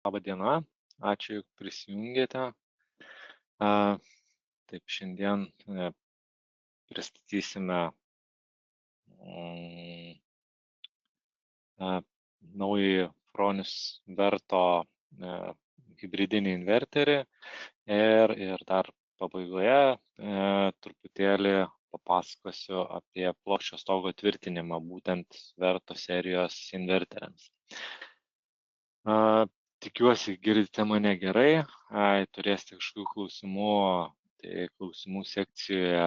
Labą dieną, ačiū, jog prisijungėte. Taip, šiandien pristatysime naująjį Fronius Verto hibridinį inverterį ir dar pabaigoje truputėlį papasakosiu apie plokščio stogo tvirtinimą, būtent Verto serijos inverteriams. Tikiuosi, girdite mane gerai, turėsite kažkokių klausimų, tai klausimų sekcijoje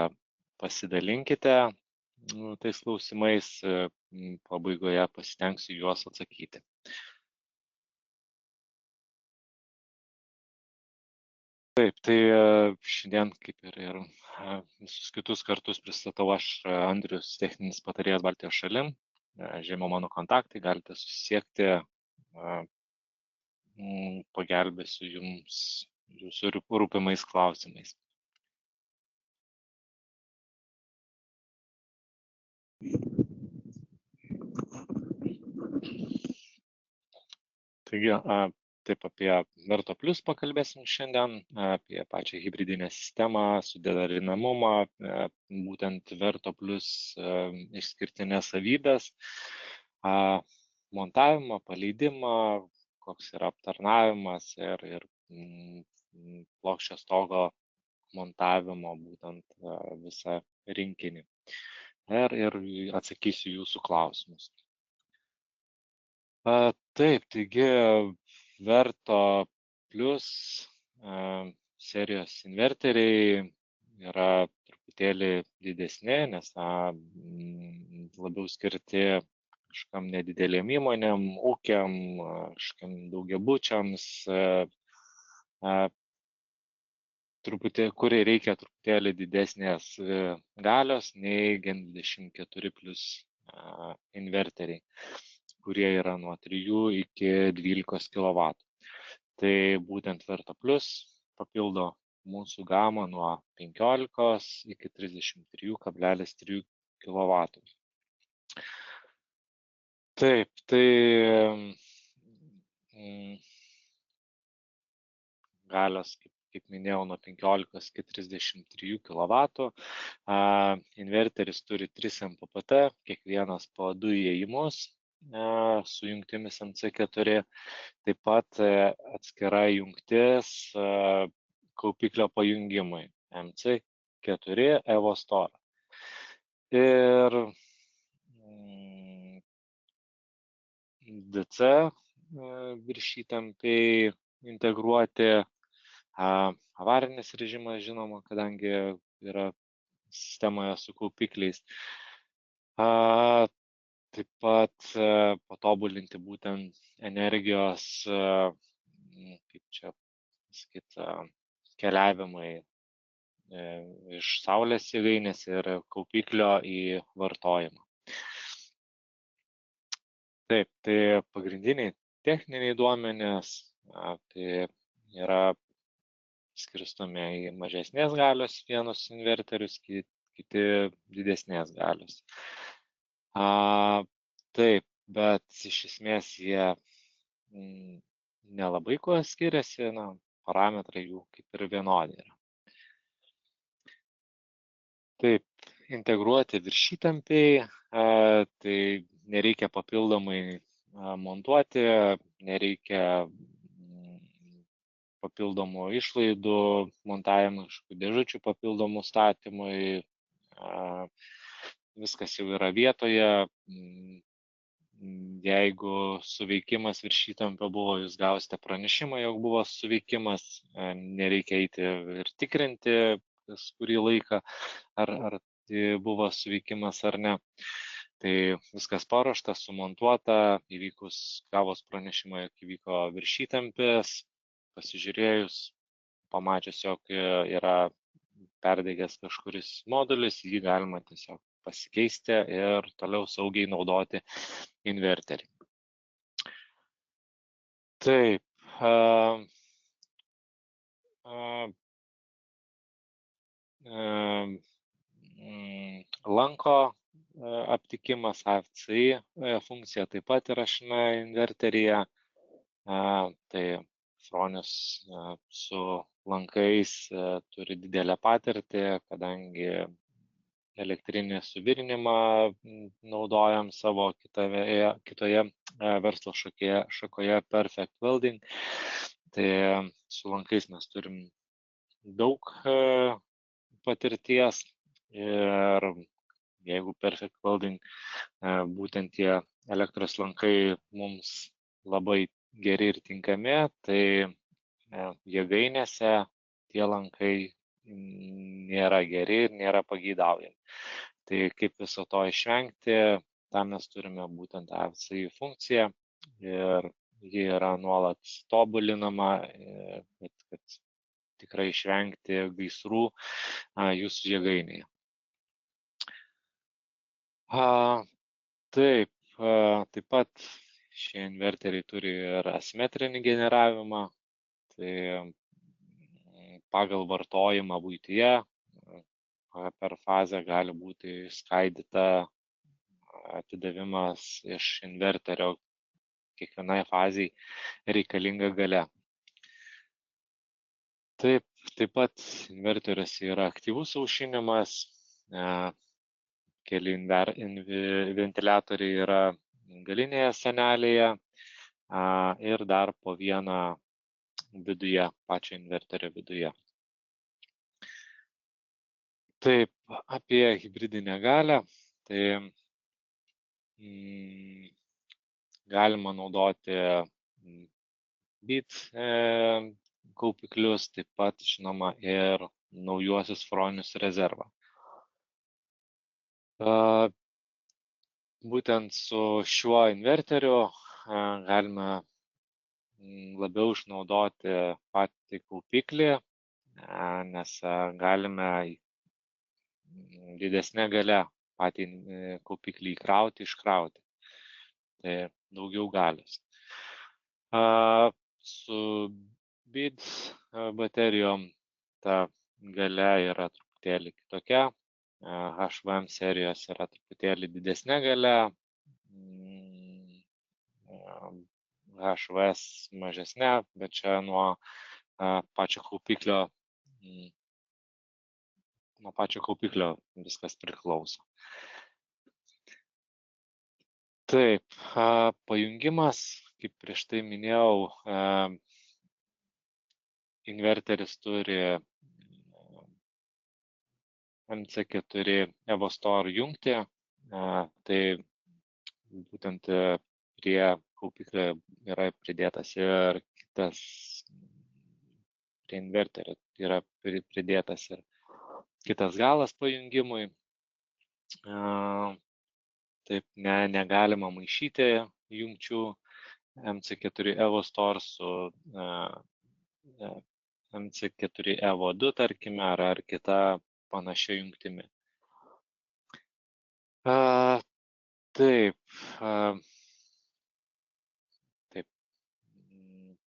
pasidalinkite tais klausimais, pabaigoje pasitengsiu juos atsakyti. Taip, tai šiandien, kaip ir visus kitus kartus, pristatau aš, Andrius, techninis patarėjas Baltijos šalim. Žemiau mano kontaktai, galite susisiekti, pagelbėsiu jums jūsų rūpimais klausimais. Taigi, taip apie Verto Plus pakalbėsim šiandien, apie pačią hibridinę sistemą, suderinamumą, būtent Verto Plus išskirtinės savybės, montavimą, paleidimą, koks yra aptarnavimas ir plokščio stogo montavimo būtent visą rinkinį. Ir atsakysiu jūsų klausimus. Taip, taigi Verto Plus serijos inverteriai yra truputėlį didesni, nes labiau skirti kažkam nedidelėm įmonėm, ūkiam, kažkam daugiabučiams, kuriai reikia truputėlį didesnės galios nei Gen 24 Plus inverteriai, kurie yra nuo 3 iki 12 kW. Tai būtent Verto Plus papildo mūsų gamą nuo 15 iki 33,3 kW. Taip, tai galios, kaip minėjau, nuo 15 iki 33 kW. Inverteris turi 3 MPPT, kiekvienas po 2 įėjimus su jungtimis MC4, taip pat atskira jungtis kaupiklio pajungimui MC4 Evo Store. Ir DC viršytampiai integruoti, avarinis režimas, žinoma, kadangi yra sistemoje su kaupikliais. Taip pat patobulinti būtent energijos, kaip čia pasakyti, keliavimai iš saulės jėgainės ir kaupiklio į vartojimą. Taip, tai pagrindiniai techniniai duomenys, tai yra skirstomi į mažesnės galios vienus inverterius, kiti didesnės galios. Taip, bet iš esmės jie nelabai kuo skiriasi, parametrai jų kaip ir vienodi yra. Taip, integruoti viršytampiai, tai nereikia papildomai montuoti, nereikia papildomų išlaidų montavimui, kažkokių dėžučių papildomų statymui, viskas jau yra vietoje. Jeigu suveikimas viršytampio buvo, jūs gausite pranešimą, jog buvo suveikimas, nereikia eiti ir tikrinti kas kurį laiką, ar buvo suveikimas ar ne. Tai viskas paruošta, sumontuota, gavus pranešimą, jog įvyko viršytampis, pasižiūrėjus, pamačius, jog yra perdegęs kažkuris modulis, jį galima tiesiog pasikeisti ir toliau saugiai naudoti inverterį. Taip, lanko aptikimas, AFCI funkcija taip pat yra šiame inverteryje. Tai Fronius su lankais turi didelę patirtį, kadangi elektrinį suvirinimą naudojam savo kitoje verslo šakoje Perfect Welding. Tai su lankais mes turim daug patirties ir jeigu Perfect Welding būtent tie elektros lankai mums labai geri ir tinkami, tai jėgainėse tie lankai nėra geri ir nėra pageidaujami. Tai kaip viso to išvengti, tam mes turime būtent FCI funkciją ir ji yra nuolat tobulinama, kad tikrai išvengti gaisrų jūsų jėgainėje. Taip, taip pat šie inverteriai turi ir asimetrinį generavimą, tai pagal vartojimą buityje per fazę gali būti išskaidyta atidavimas iš inverterio kiekvienai fazai reikalinga galia. Taip pat inverteriuose yra aktyvus aušinimas, keli ventiliatoriai yra galinėje sienelėje ir dar po vieną viduje, pačio inverterio viduje. Taip, apie hibridinę galią, tai galima naudoti BIT kaupiklius, taip pat, žinoma, ir naujuosius Fronius rezervą. Būtent su šiuo inverteriu galime labiau išnaudoti patį kaupiklį, nes galime didesnė galia patį kaupiklį įkrauti, iškrauti. Tai daugiau galios. Su BID baterijom ta galia yra truputėlį kitokia. HVM serijos yra truputėlį didesnė galia, HVS mažesnė, bet čia nuo pačio kaupiklio viskas priklauso. Taip, pajungimas, kaip prieš tai minėjau, inverteris turi MC4 EvoStore jungtį, tai būtent prie kaupiklio yra pridėtas ir kitas, prie inverterio yra pridėtas ir kitas galas pajungimui. Taip, negalima maišyti jungčių MC4 EvoStore su MC4 EVO2, tarkime, ar kita panašia jungtimi. Taip,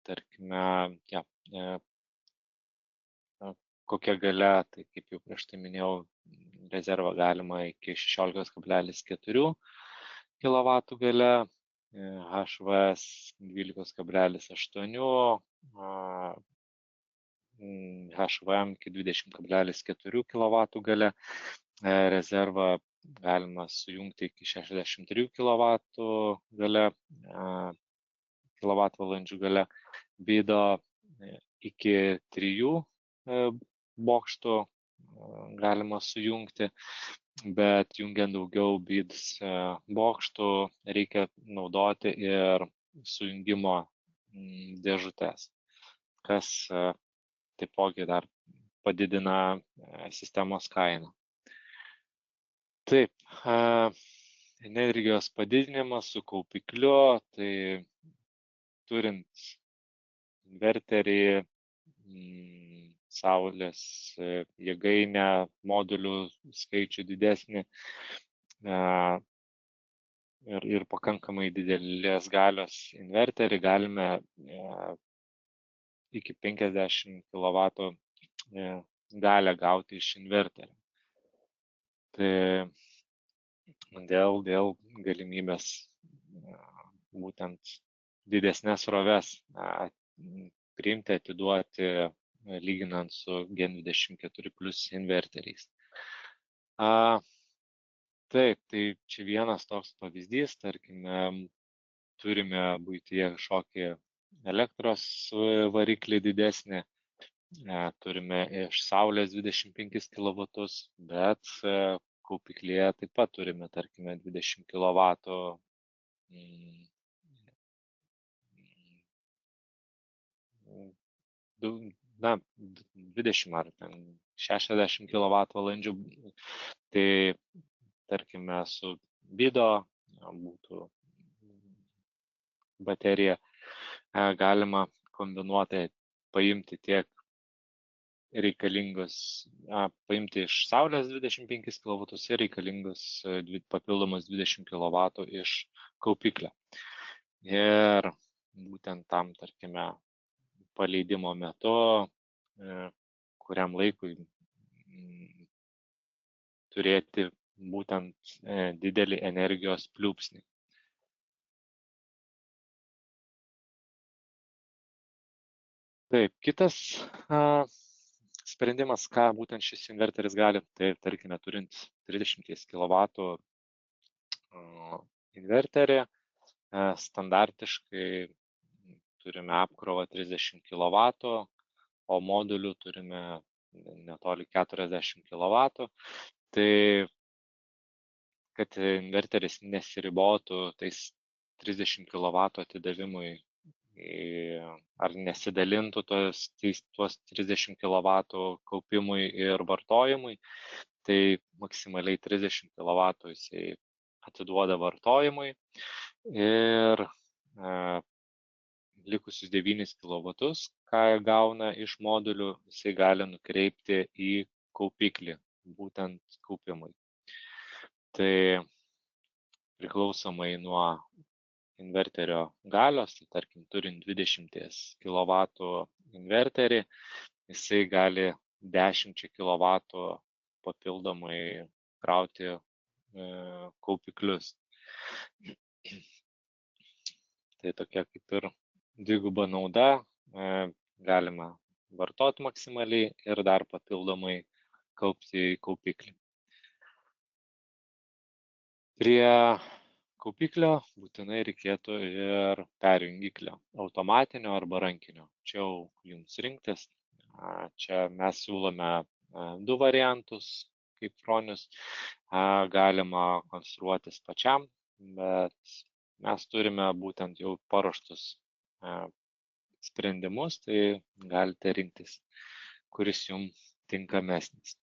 tarkime, kokia galia, tai kaip jau prieš tai minėjau, rezervą galima iki 16,4 kW galia, HVS 12,8, HVM iki 20,4 kW galia, rezervą galima sujungti iki 63 kW galia, kWh galia, BIDO iki 3 bokštų galima sujungti, bet jungiant daugiau BID bokštų reikia naudoti ir sujungimo dėžutes, kas taipogi dar padidina sistemos kainą. Taip, energijos padidinimas su kaupikliu, tai turint inverterį, saulės jėgainę, modulių skaičių didesnį ir pakankamai didelės galios inverterį galime iki 50 kW galę gauti iš inverterio. Tai dėl galimybės būtent didesnės sroves priimti, atiduoti, lyginant su Gen 24 plus inverteriais. Taip, tai čia vienas toks pavyzdys, tarkime, turime buityje kažkokį elektros variklį didesnį, turime iš saulės 25 kW, bet kaupiklyje taip pat turime, tarkime, 20 kW na, 20 ar 60 kWh, tai tarkime su bido būtų baterija, galima kombinuotai paimti tiek reikalingus, paimti iš saulės 25 kW ir reikalingus papildomus 20 kW iš kaupiklio. Ir būtent tam, tarkime, paleidimo metu, kuriam laikui turėti būtent didelį energijos pliūpsnį. Taip, kitas sprendimas, ką būtent šis inverteris gali, tai tarkime, turint 30 kW inverterį, standartiškai turime apkrovą 30 kW, o modulių turime netoli 40 kW. Tai kad inverteris nesiribotų tais 30 kW atidavimui ar nesidalintų tuos 30 kW kaupimui ir vartojimui, tai maksimaliai 30 kW jisai atiduoda vartojimui ir likusius 9 kW, ką gauna iš modulių, jisai gali nukreipti į kaupiklį, būtent kaupimui. Tai priklausomai nuo inverterio galios, tai tarkim, turint 20 kW inverterį, jisai gali 10 kW papildomai krauti kaupiklius. Tai tokia kaip ir dviguba nauda, galima vartoti maksimaliai ir dar papildomai kaupti į kaupiklį. Prie kaupiklio būtinai reikėtų ir perjungiklio, automatinio arba rankinio. Čia jau jums rinktis. Čia mes siūlome 2 variantus kaip fronius. Galima konstruotis pačiam, bet mes turime būtent jau paruoštus sprendimus, tai galite rinktis, kuris jums tinkamesnis.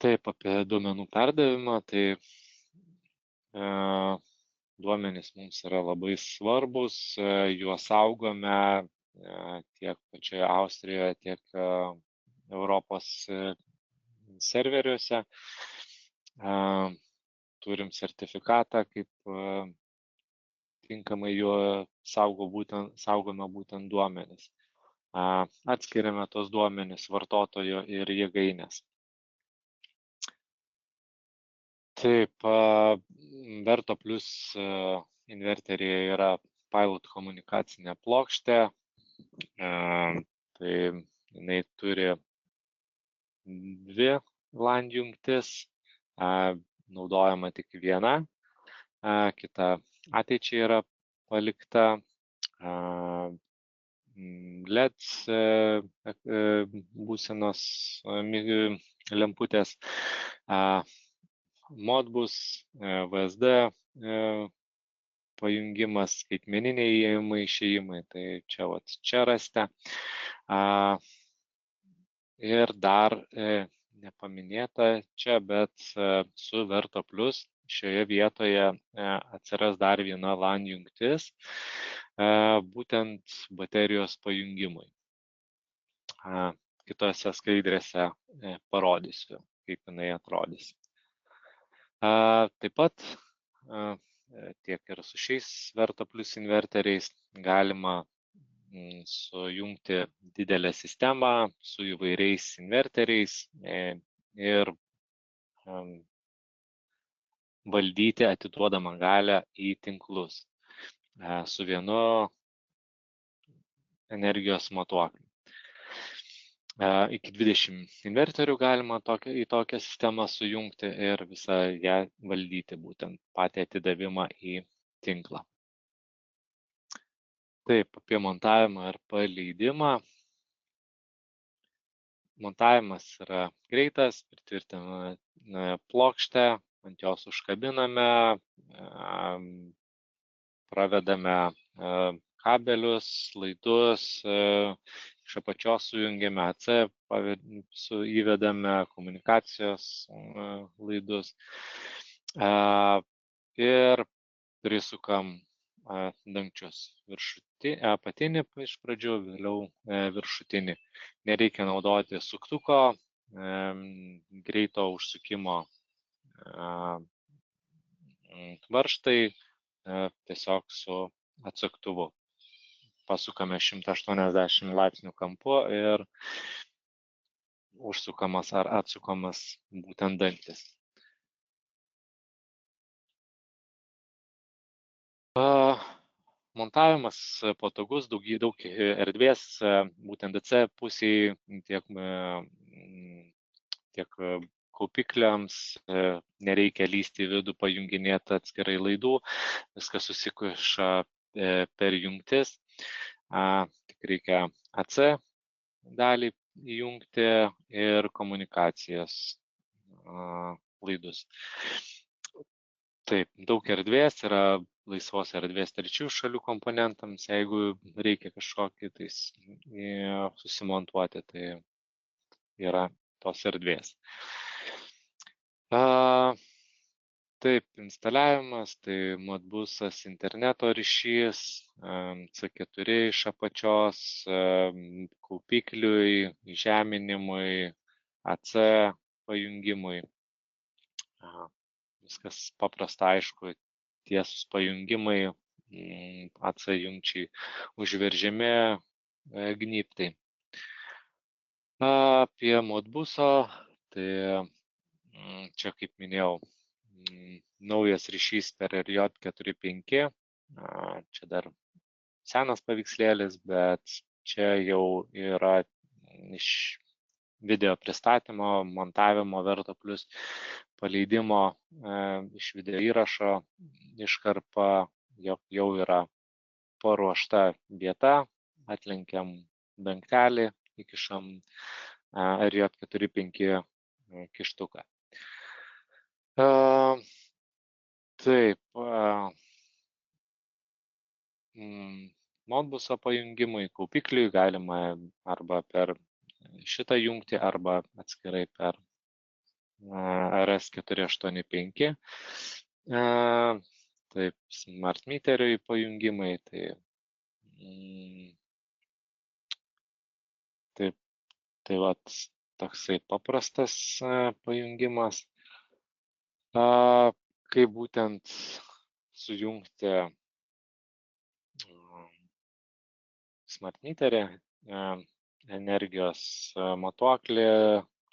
Taip, apie duomenų perdavimą, tai duomenys mums yra labai svarbus, juos saugome tiek pačioje Austrijoje, tiek Europos serveriuose. Turim sertifikatą, kaip tinkamai juo saugome būtent duomenis. Atskiriame tos duomenis vartotojo ir jėgainės. Taip, Verto Plus inverteryje yra pilot komunikacinė plokštė, tai jinai turi 2 LAN jungtis, naudojama tik viena, kita ateičiai yra palikta, LED būsenos lemputės, Modbus, VSD pajungimas, skaitmeniniai įėjimai, išėjimai, tai čia rasite. Ir dar nepaminėta čia, bet su Verto Plus šioje vietoje atsiras dar viena LAN jungtis, būtent baterijos pajungimui. Kitose skaidrėse parodysiu, kaip jinai atrodys. Taip pat tiek ir su šiais Verto Plus inverteriais galima sujungti didelę sistemą su įvairiais inverteriais ir valdyti atiduodamą galią į tinklus. su vienu energijos matuokliu. Iki 20 inverterių galima į tokią sistemą sujungti ir visą ją valdyti, būtent patį atidavimą į tinklą. Taip, apie montavimą ir paleidimą. Montavimas yra greitas, pritvirtiname plokštę, ant jos užkabiname, pravedame kabelius, laidus, iš apačios sujungiame AC, įvedame komunikacijos laidus ir prisukam dangčius. Apatinį iš pradžių, vėliau viršutinį. Nereikia naudoti suktuko, greito užsukimo varžtai, tiesiog su atsuktuvu. Pasukame 180 laipsnių kampu ir užsukamas ar atsukamas būtent dangtis. Montavimas patogus, daug erdvės, būtent DC pusėje, tiek kaupikliams, nereikia lysti į vidų, pajunginėti atskirai laidų, viskas susikuša per jungtis, tik reikia AC dalį įjungti ir komunikacijos laidus. Taip, daug erdvės, yra laisvos erdvės trečių šalių komponentams, jeigu reikia kažkokį susimontuoti, tai yra tos erdvės. Taip, instaliavimas, tai modbusas, interneto ryšys, C4 iš apačios, kaupikliui, žeminimui, AC pajungimui. Viskas paprasta, aišku, tiesus pajungimai, AC jungčiai užveržiami gnybtai. Apie modbuso, tai čia, kaip minėjau, naujas ryšys per RJ45, čia dar senas paveikslėlis, bet čia jau yra iš video pristatymo, montavimo verto plus paleidimo iš video įrašo iškarpa, jau yra paruošta vieta, atlenkiam dangtelį, įkišam RJ45 kištuką. Taip, modbuso pajungimui, kaupikliui galima arba per šitą jungtį, arba atskirai per RS485. Taip, smart meteriui pajungimai, tai vat toksai paprastas pajungimas. Kaip būtent sujungti smart meterį, energijos matuoklį,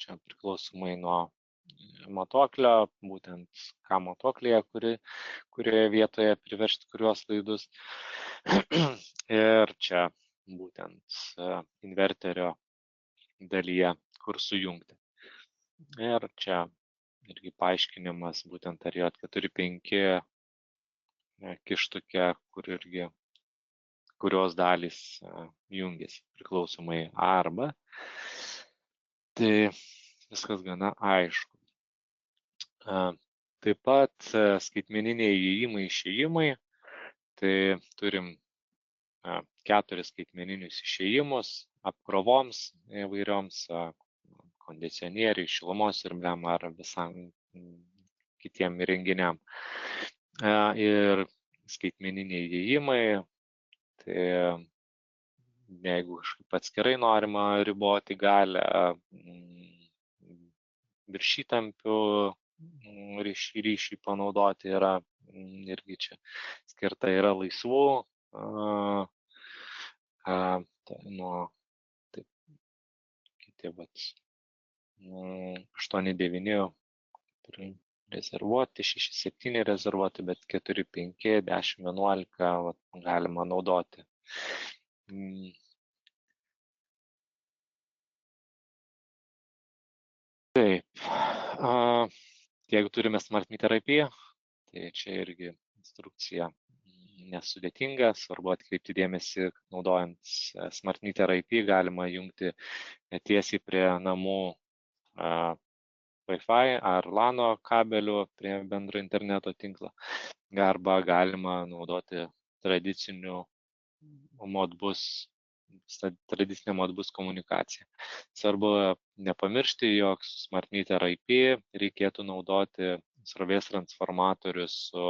čia priklausomai nuo matuoklio, būtent ką matuoklyje, kurioje vietoje priversti kuriuos laidus. Ir čia būtent inverterio dalyje, kur sujungti. Ir čia irgi paaiškinimas būtent RJ45 kištuke, kurios dalys jungiasi priklausomai A arba. Tai viskas gana aišku. Taip pat skaitmeniniai įėjimai, išėjimai. Tai turim 4 skaitmeninius išėjimus apkrovoms įvairioms, kondicionieriai, šilumos siurbliam ar visam kitiem įrenginiam. Ir skaitmeniniai įėjimai, tai jeigu kažkaip atskirai norima riboti galią, viršytampių ryšį panaudoti yra, irgi čia skirta yra laisvų, kiti 8-9 rezervuoti, 6-7 rezervuoti, bet 4-5, 10-11 galima naudoti. Taip, jeigu turime Smart Meter IP, tai čia irgi instrukcija nesudėtinga, svarbu atkreipti dėmesį, naudojant Smart Meter IP galima jungti tiesiai prie namų Wi-Fi ar LAN kabelių prie bendro interneto tinklo, arba galima naudoti tradicinę Modbus komunikaciją. Svarbu nepamiršti, jog Smart Meter IP reikėtų naudoti srovės transformatorius su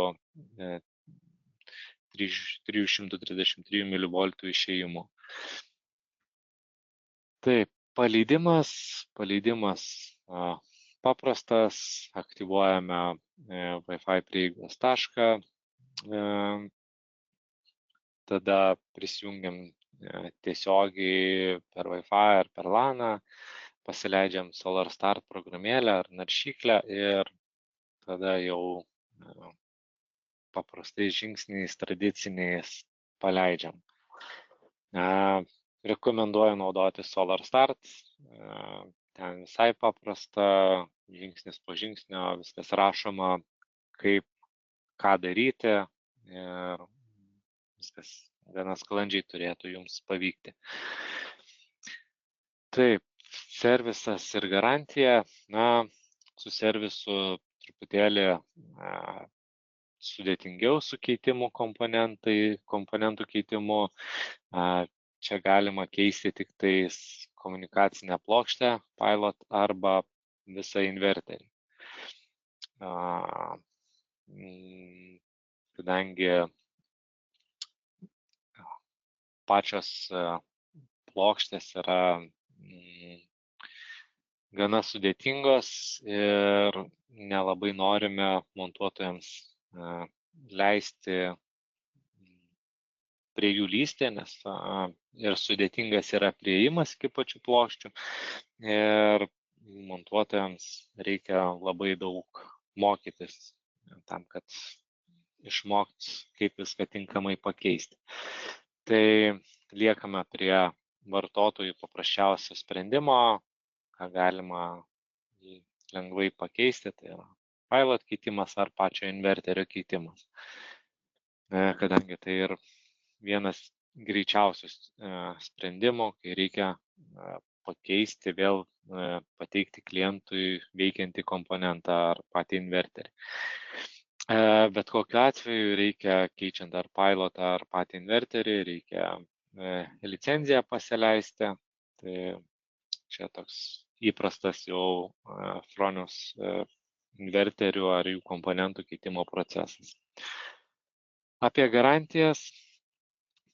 333 mV išėjimu. Taip, paleidimas paprastas, aktyvuojame Wi-Fi prieigos tašką, tada prisijungiam tiesiogiai per Wi-Fi ar per LAN, pasileidžiam SolarStart programėlę ar naršyklę ir tada jau paprastais žingsniais tradiciniais paleidžiam. Rekomenduoju naudoti SolarStart, ten visai paprasta, žingsnis po žingsnio, viskas rašoma, ką daryti ir viskas gana sklandžiai turėtų jums pavykti. Taip, servisas ir garantija, su servisu truputėlį sudėtingiau su keitimu komponentų keitimu. Čia galima keisti tik tais komunikacinę plokštę, pilot arba visą inverterį. Kadangi pačios plokštės yra gana sudėtingos ir nelabai norime montuotojams leisti prie jų lysti, nes ir sudėtingas yra priėjimas iki pačių plokščių ir montuotojams reikia labai daug mokytis tam, kad išmokt, kaip viską tinkamai pakeisti. Tai liekame prie vartotojų paprasčiausio sprendimo, ką galima lengvai pakeisti, tai yra pilot keitimas ar pačio inverterio keitimas. Kadangi tai ir vienas greičiausių sprendimų, kai reikia pakeisti, vėl pateikti klientui veikiantį komponentą ar patį inverterį. Bet kokiu atveju reikia, keičiant ar pilotą ar patį inverterį, reikia licenciją pasileisti. Tai čia toks įprastas jau Fronius inverterių ar jų komponentų keitimo procesas. Apie garantijas,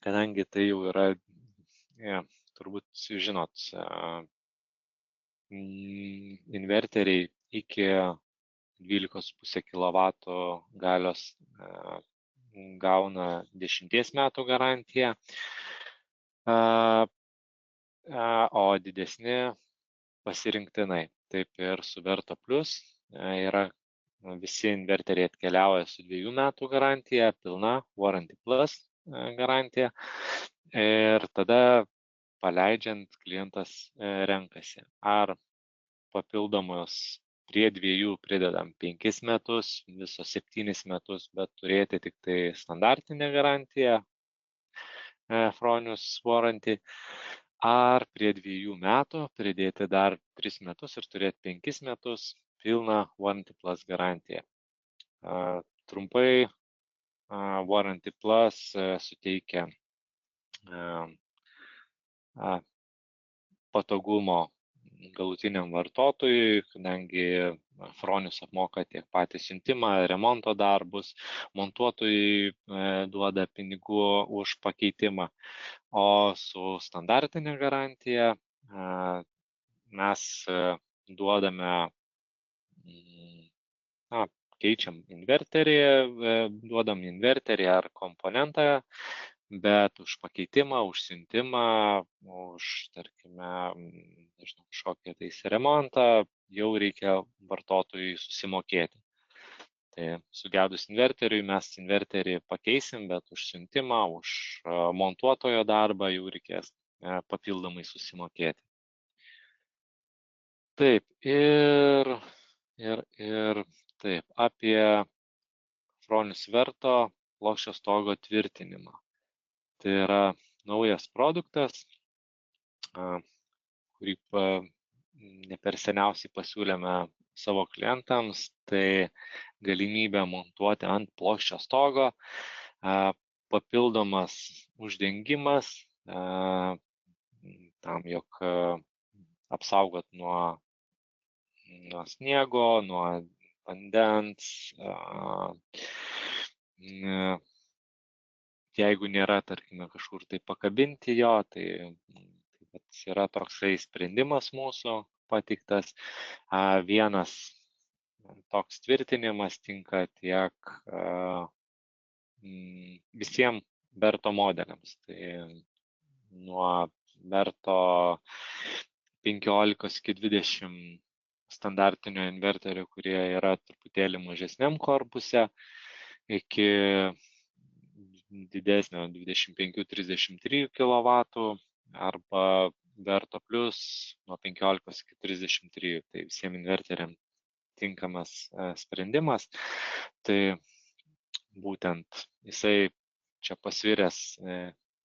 kadangi tai jau yra, turbūt žinot, inverteriai iki 12,5 kW galios gauna 10 metų garantiją, o didesni pasirinktinai. Taip ir su Verto Plus yra visi inverteriai atkeliauja su 2 metų garantija, pilna Warranty Plus garantija ir tada paleidžiant klientas renkasi, ar papildomos prie 2 pridedam 5 metus, visos 7 metus, bet turėti tik tai standartinę garantiją Fronius Warranty, ar prie 2 metų pridėti dar 3 metus ir turėti 5 metus pilną Warranty Plus garantiją. Trumpai, Warranty Plus suteikia patogumo galutiniam vartotojui, kadangi Fronius apmoka tiek patį siuntimą, remonto darbus, montuotojai duoda pinigų už pakeitimą, o su standartinė garantija mes duodame, keičiam inverterį, duodam inverterį ar komponentą, bet už pakeitimą, už siuntimą, už, tarkime, kažkokį tais remontą jau reikia vartotojui susimokėti. Tai sugedus inverteriui mes inverterį pakeisim, bet už siuntimą, už montuotojo darbą jau reikės papildomai susimokėti. Taip, ir taip, apie Fronius Verto plokščio stogo tvirtinimą. Tai yra naujas produktas, kurį ne per seniausiai pasiūlėme savo klientams, tai galimybė montuoti ant plokščio stogo, papildomas uždengimas, tam, jog apsaugot nuo sniego, nuo vandens, jeigu nėra, tarkime, kažkur tai pakabinti jo, tai yra toksai sprendimas mūsų pateiktas. Vienas toks tvirtinimas tinka tiek visiems Berto modeliams. Tai nuo Berto 15 iki 20 standartinio inverterio, kurie yra truputėlį mažesniam korpuse, iki didesnio 25-33 kW arba Berto Plus nuo 15 iki 33, tai visiems inverteriam tinkamas sprendimas. Tai būtent jisai čia pasviręs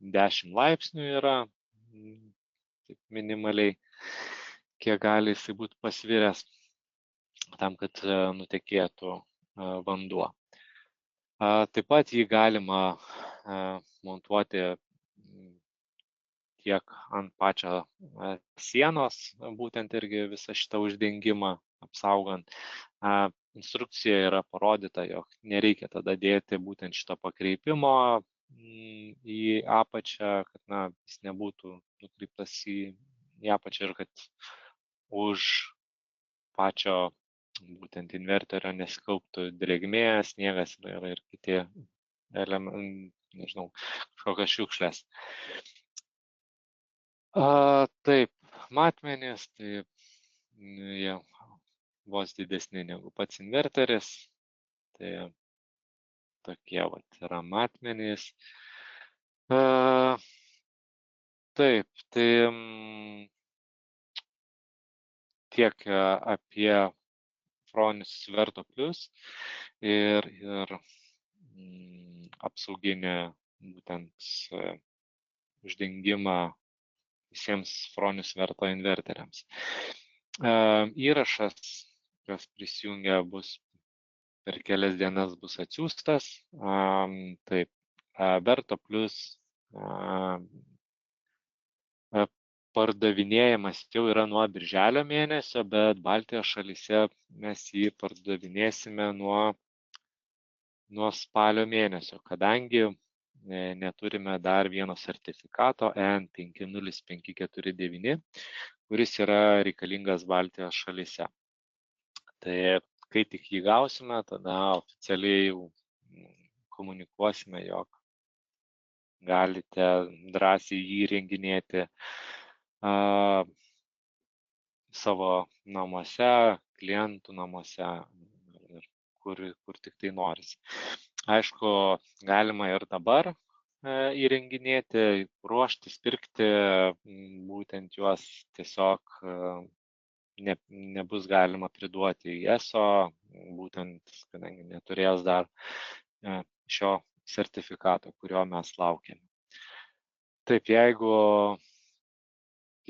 10 laipsnių yra, taip minimaliai, kiek gali jisai būti pasviręs, tam, kad nutekėtų vanduo. Taip pat jį galima montuoti tiek ant pačio sienos, būtent irgi visą šitą uždengimą apsaugant. Instrukcija yra parodyta, jog nereikia tada dėti būtent šito pakreipimo į apačią, kad jis nebūtų nukreiptas į apačią ir kad už pačio būtent inverterio nesikauptų drėgmė, sniegas ir kiti elementai, nežinau, kažkokios šiukšlės. Taip, matmenys, tai jie vos didesni negu pats inverteris, tai tokie yra matmenys. Taip, tai tiek apie Fronius Verto Plus ir apsauginį būtent uždengimą visiems Fronius Verto inverteriams. Įrašas, kas prisijungia, bus per kelias dienas bus atsiųstas. Taip, Verto Plus pardavinėjimas jau yra nuo birželio mėnesio, bet Baltijos šalyse mes jį pardavinėsime nuo spalio mėnesio, kadangi neturime dar vieno sertifikato EN 50549, kuris yra reikalingas Baltijos šalyse. Tai kai tik jį gausime, tada oficialiai jau komunikuosime, jog galite drąsiai jį įrenginėti savo namuose, klientų namuose, kur tik tai norisi. Aišku, galima ir dabar įrenginėti, ruoštis, pirkti, būtent juos tiesiog nebus galima priduoti į ESO, būtent kadangi neturės dar šio sertifikato, kurio mes laukiame. Taip, jeigu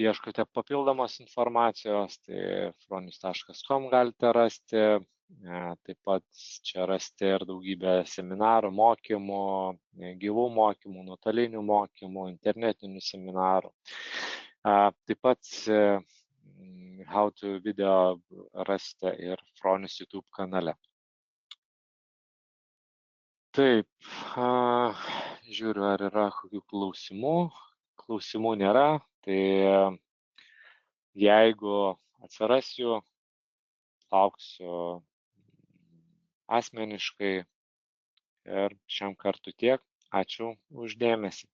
ieškote papildomos informacijos, tai fronius.com galite rasti. Taip pat čia rasti ir daugybę seminarų, mokymų, gyvų mokymų, nuotolinių mokymų, internetinių seminarų. Taip pat How to video rasite ir Fronius YouTube kanale. Taip, žiūriu, ar yra kokių klausimų. Klausimų nėra, tai jeigu atsiras jų, lauksiu asmeniškai ir šiam kartui tiek. Ačiū už dėmesį.